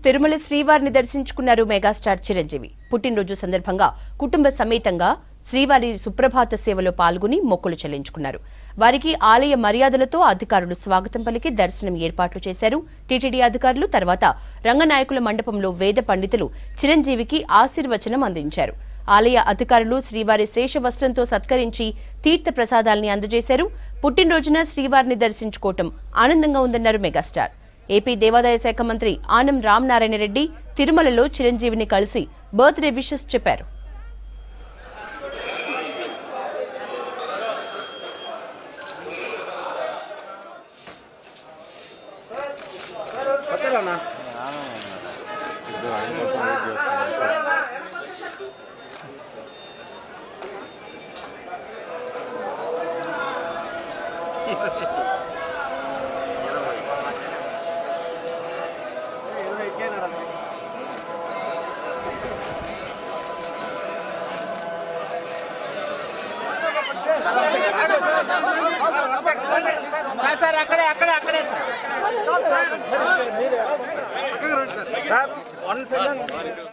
తిరుమల శ్రీవారిని దర్శించుకున్నారు మెగాస్టార్ చిరంజీవి. పుట్టినరోజు సందర్భంగా కుటుంబ సమేతంగా శ్రీవారి సుప్రభాత సేవలో పాల్గొని మొక్కులు చెల్లించుకున్నారు. వారికి ఆలయ మర్యాదలతో అధికారులు స్వాగతం పలికి దర్శనం ఏర్పాట్లు చేశారు. టీటీడీ అధికారులు తర్వాత రంగనాయకుల మండపంలో వేద పండితులు చిరంజీవికి ఆశీర్వచనం అందించారు. ఆలయ అధికారులు శ్రీవారి శేషవస్త్రంతో సత్కరించి తీర్థ ప్రసాదాల్ని అందజేశారు. పుట్టినరోజున శ్రీవారిని దర్శించుకోవటం ఆనందంగా ఉందన్నారు మెగాస్టార్. ఏపీ దేవాదాయ శాఖ మంత్రి ఆనం రామనారాయణ రెడ్డి తిరుమలలో చిరంజీవిని కలిసి బర్త్డే విషెస్ చెప్పారు. సార్ అక్కడే సార్ 1 సెకండ్